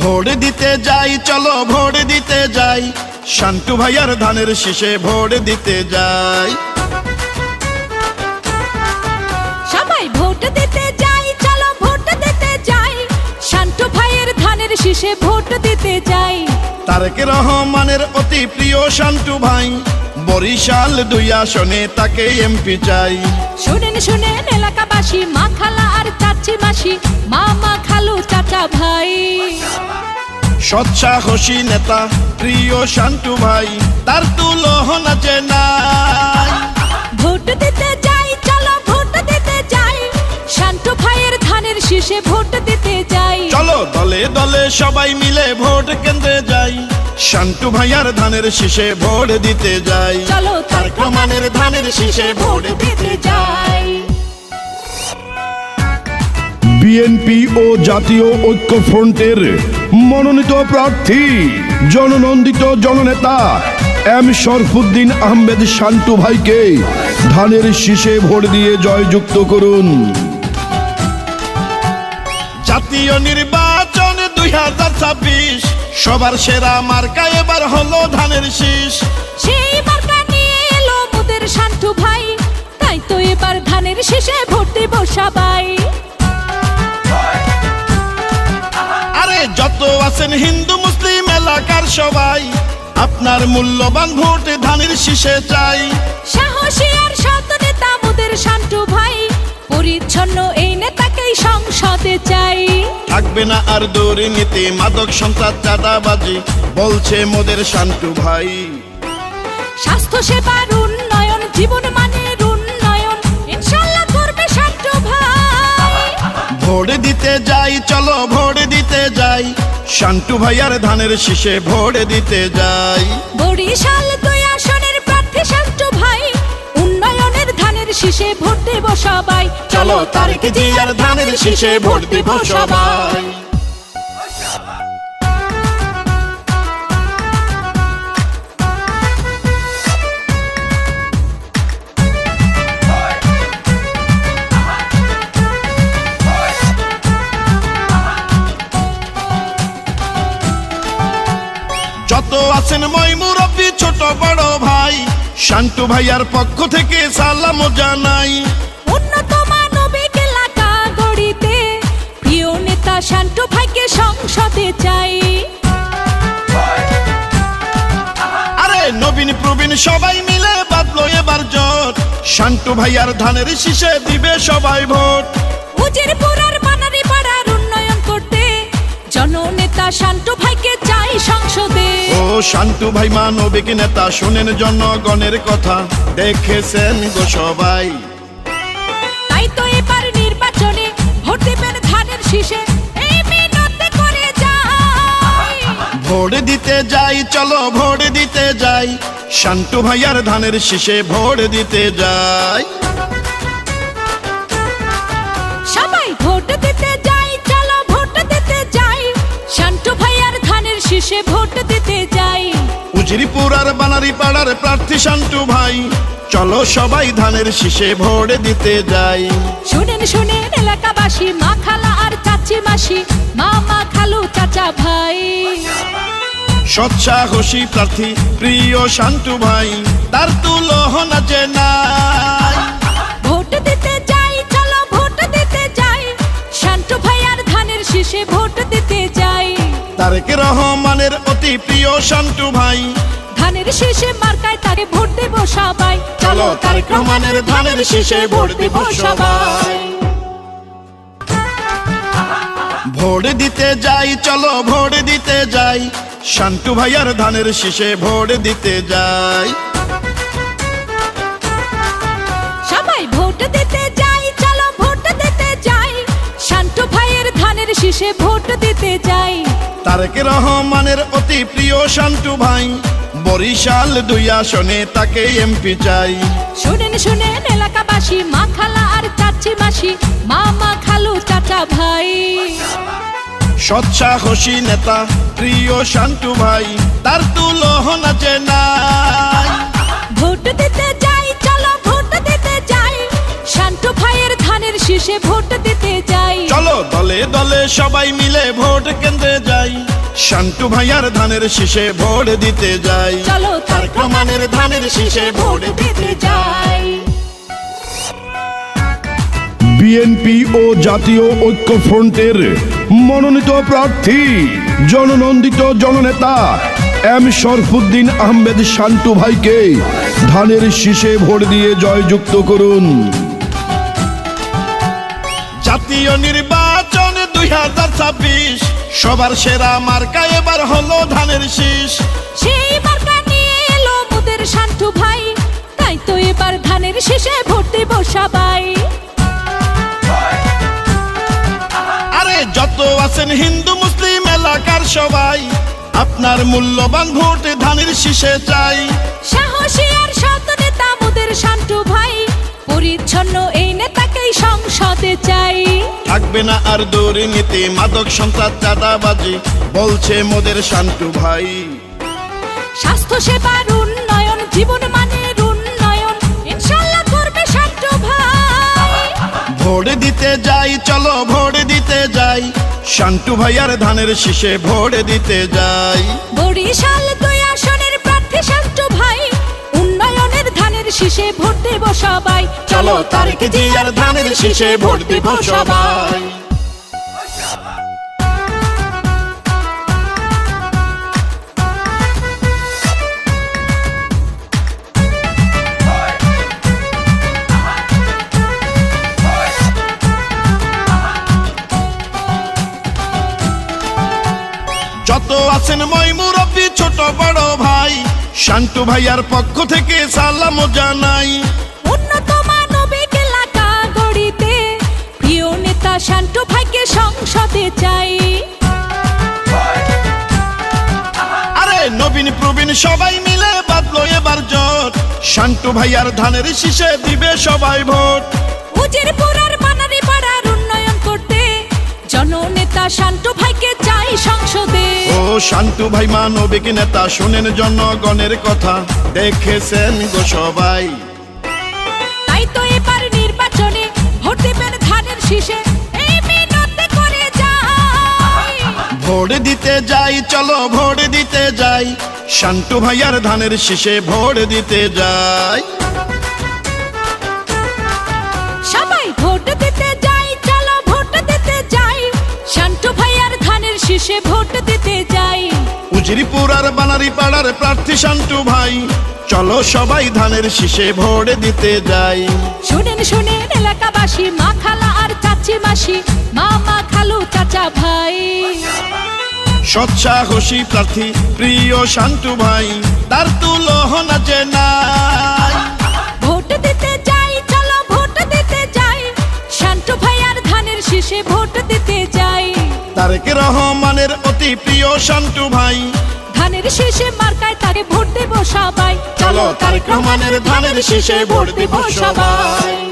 Vote দিতে যাই, চলো ভোট দিতে যাই, শান্টু ভাইয়ার ধানের শীষে ভোট দিতে যাই। সবাই ভোট দিতে যাই, চলো ভোট দিতে যাই, শান্টু ভাইয়ের ধানের শীষে ভোট দিতে যাই। তারেক রহমানের অতি প্রিয় শান্টু ভাই, বরিশাল 2 আসনে তাকে এমপি চাই। শুনেন শুনেন এলাকাবাসী, মা খালা আর চাচি মাসি, মামা খালু চাচা ভাই। সৎ সাহসী নেতা প্রিয় শান্টু ভাই, তার তুলনা যে নাই। ভোট দিতে যাই, চলো ভোট দিতে যাই, শান্টু ভাইয়ের ধানের শীষে ভোট দিতে যাই। চলো দলে দলে সবাই মিলে ভোট কেন্দ্রে যাই, শান্টু ভাইয়ার ধানের শীষে ভোট দিতে যাই। চলো তারেক রহমানের ধানের শীষে ভোট দিতে যাই। বিএনপি ও জাতীয় ঐক্যফ্রন্টের মনোনীত প্রার্থী জননন্দিত জননেতা এম শরফুদ্দীন আহমেদ শান্টু ভাইকে ধানের শীষে ভোট দিয়ে জয়যুক্ত করুন। জাতীয় নির্বাচন 2026, সবার সেরা মার্কা এবার হলো ধানের শীষ। সেই মার্কা নিয়ে এলো মোদের শান্টু ভাই, তাই তো এবার ধানের শীষে ভোট দেব সবাই। আরে যত আছেন হিন্দু মুসলিম এলাকার সবাই, আপনার মূল্যবান ভোট ধানের শীষে চাই। সাহসী আর সৎ নেতা মোদের শান্টু ভাই, পরিচ্ছন্ন এই নেতাকেই সংসদে চাই। থাকবে না আর দুর্নীতি, মাদক সন্ত্রাস চাঁদাবাজি, বলছে মোদের শান্টু ভাই। স্বাস্থ্য সেবার উন্নয়ন, জীবন মানের উন্নয়ন, ইনশাল্লাহ করবে শান্টু ভাই। ভোট দিতে যাই, চলো ভোট দিতে যাই, শান্টু ভাইয়ার ধানের শীষে ভোট দিতে যাই। বরিশাল 2 আসনের প্রার্থী শান্টু ভাই, উন্নয়নের ধানের শীষে ভোট দেব সবাই। চলো তারেক জিয়ার ধানের শীষে ভোট দিব সবাই। যত আছেন মই মুরব্বী ছোট বড় ভাই, শান্টু ভাইয়ার পক্ষ থেকে সালাম জানাই। উন্নত মানবিক এলাকা গড়িতে প্রিয় নেতা শান্টু ভাইকে সংসদে চাই। আরে নবীন প্রবীণ সবাই মিলে বাঁধলো এবার জোট, শান্টু ভাইয়ার ধানের শীষে দিবে সবাই ভোট। উজিরপুর আর বানারী পাড়ার উন্নয়ন করতে জননেতা শান্টু ভাইকে চাই সংসদে। ও শান্টু ভাই মানবিক নেতা, শোনেন জনগণের কথা, দেখেছেন গো সবাই। তাই তো এবার নির্বাচনে ভোট দিবেন ধানের শীষে, এই মিনতি করে যাই। ভোট দিতে যাই, চলো ভোট দিতে যাই, শান্টু ভাইয়ার ধানের শীষে ভোট দিতে যাই। সবাই ভোট দিতে যাই, চলো ভোট দিতে যাই, শান্টু ভাইয়ার ধানের শীষে ভোট দিতে যাই। উজিরপুর আর বানারী পাড়ার প্রার্থী শান্টু ভাই, চলো সবাই ধানের শীষে ভোট দিতে যাই। শুনেন শুনেন এলাকাবাসী, মা খালা আর চাচি মাসি, মামা খালু চাচা ভাই। সৎ সাহসী প্রার্থী প্রিয় শান্টু ভাই, তার তুলনা যে নাই। ভোট দিতে যাই, চলো ভোট দিতে যাই, শান্টু ভাইয়ার ধানের শীষে ভোট দিতে যাই। তারেক রহমানের অতি প্রিয় শান্টু ভাই, ধানের শীষে মার্কায় তাকে ভোট দেব সবাই। চলো তারেক রহমানের ধানের শীষে ভোট দিব সবাই। ভোট দিতে যাই, চলো ভোট দিতে যাই, শান্টু ভাইয়ার ধানের শীষে ভোট দিতে যাই। সবাই ভোট দিতে যাই, চলো ভোট দিতে যাই, শান্টু ভাইয়ের ধানের শীষে ভোট দিতে যাই। তারেক রহমানের অতি প্রিয় শান্টু ভাই, বরিশাল 2 আসনে তাকে এমপি চাই। শুনেন শুনেন এলাকাবাসী, মা খালা আর চাচি মাসি, মামা খালু চাচা ভাই। সৎ সাহসী নেতা প্রিয় শান্টু ভাই, তার তুলনা যে নাই। ভোট দিতে যাই, চলো ভোট দিতে যাই, শান্টু ভাইয়ের ধানের শীষে ভোট দিতে যাই। চলো দলে দলে সবাই মিলে ভোট কেন্দ্রে যাই, শান্টু ভাইয়ার ধানের শীষে ভোট দিতে যাই। চলো তারেক রহমানের ধানের শীষে ভোট দিতে যাই। বিএনপি ও জাতীয় ঐক্যফ্রন্টের মনোনীত প্রার্থী জননন্দিত জননেতা এম শরফুদ্দীন আহমেদ শান্টু ভাইকে ধানের শীষে ভোট দিয়ে জয়যুক্ত করুন। জাতীয় নির্বাচন 2026 সবার সেরা মার্কা এবার হলো ধানের শীষ। সেই মার্কা নিয়ে এলো মোদের শান্টু ভাই, তাই তো এবার ধানের শীষে ভোট দেব সবাই। আরে যত আছেন হিন্দু মুসলিম এলাকার সবাই, আপনার মূল্যবান ভোট ধানের শীষে চাই। সাহসী আর সৎ নেতা মোদের শান্টু ভাই, পরিচ্ছন্ন এই নেতাকেই সংসদে চাই। থাকবে না আর দুর্নীতি, মাদক সন্ত্রাস, চাঁদাবাজি, বলছে মোদের শান্টু ভাই। স্বাস্থ্য সেবার উন্নয়ন, জীবন মানের উন্নয়ন ইনশাআল্লাহ করবে শান্টু ভাই। ভোট দিতে যাই, চলো ভোট দিতে যাই, শান্টু ভাইয়ার ধানের শীষে ভোট দিতে যাই। বরিশাল 2 আসনের প্রার্থী শান্টু ভাই, উন্নয়নের ধানের শীষে ভোট দেব সবাই। চলো তারেক জিয়ার ধানের শীষে ভোট দিব সবাই। যত আছেন মই মুরব্বী ছোট বড় ভাই, শান্টু ভাইয়ার পক্ষ থেকে সালাম জানাই। উন্নত মানবিক এলাকা গড়িতে প্রিয় নেতা শান্টু ভাইকে সংসদে চাই। আরে নবীন প্রবীণ সবাই মিলে বাঁধলো এবার জোট, শান্টু ভাইয়ার ধানের শীষে দিবে সবাই ভোট। উজিরপুর আর বানারী পাড়ার উন্নয়ন করতে জননেতা শান্টু ভাইকে চাই সংসদে। ও শান্টু ভাই মানবিক নেতা, শুনেন জনগণের কথা, দেখেছেন গো সবাই। তাই তো এবার নির্বাচনে ভোট দেবেন ধানের শীষে, এই মিনতি করে যাই। ভোট দিতে যাই, চলো ভোট দিতে যাই, শান্টু ভাইয়ার ধানের শীষে ভোট দিতে যাই। সবাই ভোট দিতে যাই, চলো ভোট দিতে যাই, শান্টু ভাইয়ার ধানের শীষে ভোট দিতে যাই। উজিরপুর আর বানারী পাড়ার প্রার্থী শান্টু ভাই, চলো সবাই ধানের শীষে ভোট দিতে যাই। শুনেন শুনেন এলাকাবাসী, মা খালা আর চাচি মাসি, মামা খালু চাচা ভাই। সৎসাহসী প্রার্থী প্রিয় শান্টু ভাই, তার তুলনা যে নাই। ভোট দিতে যাই, চলো ভোট দিতে যাই, শান্টু ভাইয়ার ধানের শীষে ভোট দিতে যাই। তারেক রহমানের অতি প্রিয় শান্টু ভাই, ধানের শীষে মার্কায় তাকে ভোট দেব সবাই। চলো তারেক রহমানের ধানের শীষে ভোট দিব সবাই।